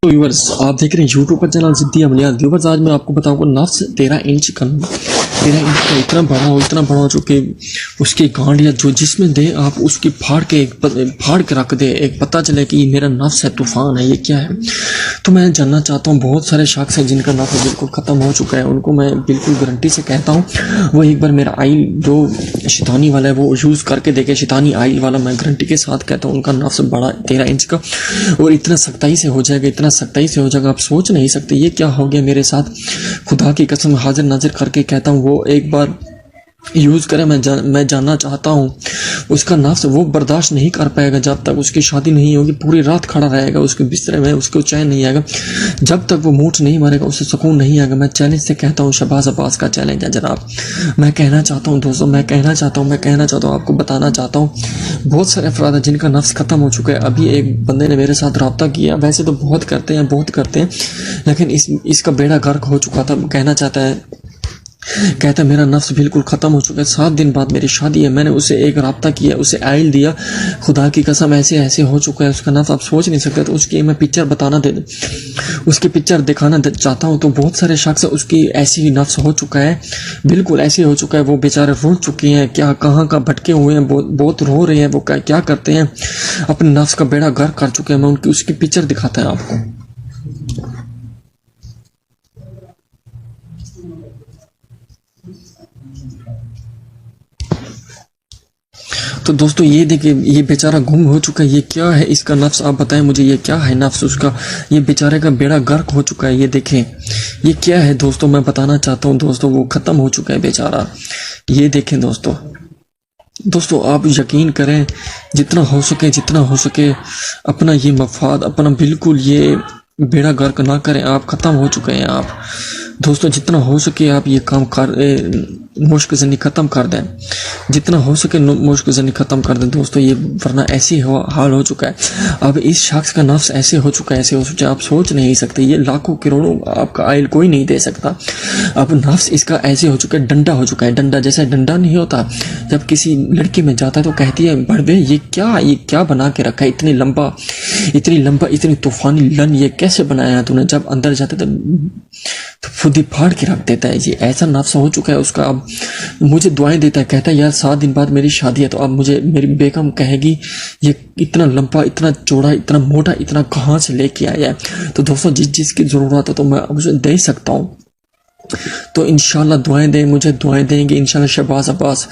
तो व्यूअर्स आप देख रहे हैं यूट्यूब पर चैनल जिद्दी अमलियात। व्यूअर्स आज मैं आपको बताऊंगा नफ्स 13 इंच का इतना बड़ा हो चुके उसकी गांड या जो जिसमें दे आप उसकी फाड़ के रख दे, एक पता चले कि मेरा नफ्स है, तूफान है, ये क्या है। तो मैं जानना चाहता हूँ, बहुत सारे शख्स हैं जिनका नफ्स बिल्कुल ख़त्म हो चुका है, उनको मैं बिल्कुल गारंटी से कहता हूँ वो एक बार मेरा आइल जो शैतानी वाला है वो यूज़ करके देखे, शैतानी आइल वाला। मैं गारंटी के साथ कहता हूँ उनका नफ्स बड़ा 13 इंच का और इतना सख्ताई से हो जाएगा, इतना सख्ताई से हो जाएगा आप सोच नहीं सकते ये क्या हो गया मेरे साथ। खुदा की कसम हाजिर नाजिर करके कहता हूँ वो एक बार यूज़ करे। मैं जानना चाहता हूँ उसका नफ्स वो बर्दाश्त नहीं कर पाएगा जब तक उसकी शादी नहीं होगी, पूरी रात खड़ा रहेगा उसके बिस्तरे में, उसको चैन नहीं आएगा जब तक वो मूठ नहीं मारेगा, उसे सुकून नहीं आएगा। मैं चैलेंज से कहता हूँ, शहबाज अब्बास का चैलेंज है जनाब। मैं कहना चाहता हूँ दोस्तों, मैं कहना चाहता हूँ आपको बताना चाहता हूँ बहुत सारे अफराद हैं जिनका नफ्स ख़त्म हो चुका है। अभी एक बंदे ने मेरे साथ रब्ता किया, वैसे तो बहुत करते हैं लेकिन इसका बेड़ा गर्क हो चुका था। कहता मेरा नफ्स बिल्कुल ख़त्म हो चुका है, 7 दिन बाद मेरी शादी है, मैंने उसे एक रब्ता किया, उसे आइल दिया, खुदा की कसम ऐसे हो चुका है उसका नफ्स आप सोच नहीं सकते। तो उसकी मैं पिक्चर उसकी पिक्चर दिखाना चाहता हूँ। तो बहुत सारे शख्स उसकी ऐसी नफ्स हो चुका है, बिल्कुल ऐसे हो चुका है, वो बेचारे रो चुके हैं, क्या कहाँ का भटके हुए हैं, बहुत रो रहे हैं, वो क्या करते हैं, अपने नफ्स का बेड़ा गर्क कर चुके हैं। मैं उसकी पिक्चर दिखाता है आपको। तो दोस्तों ये देखिए, ये बेचारा गुम हो चुका है, ये क्या है इसका नफ्स, आप बताएं मुझे ये क्या है नफ्स उसका, ये बेचारे का बेड़ा गर्क हो चुका है। ये देखें ये क्या है दोस्तों, मैं बताना चाहता हूँ दोस्तों वो ख़त्म हो चुका है बेचारा। ये देखें दोस्तों आप यकीन करें, जितना हो सके अपना ये मफाद, अपना बिल्कुल ये बेड़ा गर्क ना करें, आप ख़त्म हो चुके हैं आप दोस्तों। जितना हो सके आप ये काम मुश्क ज़नी ख़त्म कर दें, जितना हो सके मुश्क ज़नी ख़त्म कर दें दोस्तों, ये वरना ऐसी हाल हो चुका है। अब इस शख्स का नफ्स ऐसे हो चुका है आप सोच नहीं सकते, ये लाखों करोड़ों आपका आइल कोई नहीं दे सकता। अब नफ्स इसका ऐसे हो चुका है, डंडा हो चुका है, डंडा जैसे डंडा नहीं होता जब किसी लड़की में जाता है तो कहती है बड़े ये क्या बना के रखा है, इतनी लंबा इतनी तूफानी लन ये कैसे बनाया है तूने। जब अंदर जाते तो खुद ही फाड़ के रख देता है, ये ऐसा नफ्स हो चुका है उसका। अब मुझे दुआएं देता है, कहता है यार 7 दिन बाद मेरी शादी है, तो अब मुझे मेरी बेगम कहेगी ये इतना लंबा, इतना चौड़ा, इतना मोटा, इतना कहाँ से लेके आया है। तो दोस्तों जिसकी ज़रूरत है तो मैं मुझे दे सकता हूँ। तो इंशाल्लाह दुआएं दें, मुझे दुआएं देंगे इंशाल्लाह, शहबाज अब्बास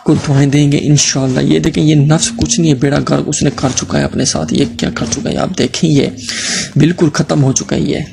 को दुआएं देंगे इंशाल्लाह। ये देखें ये नफ्स कुछ नहीं है, बेड़ा गर्क उसने कर चुका है अपने साथ। ये क्या कर चुका है आप देखें, ये बिल्कुल ख़त्म हो चुका है ये।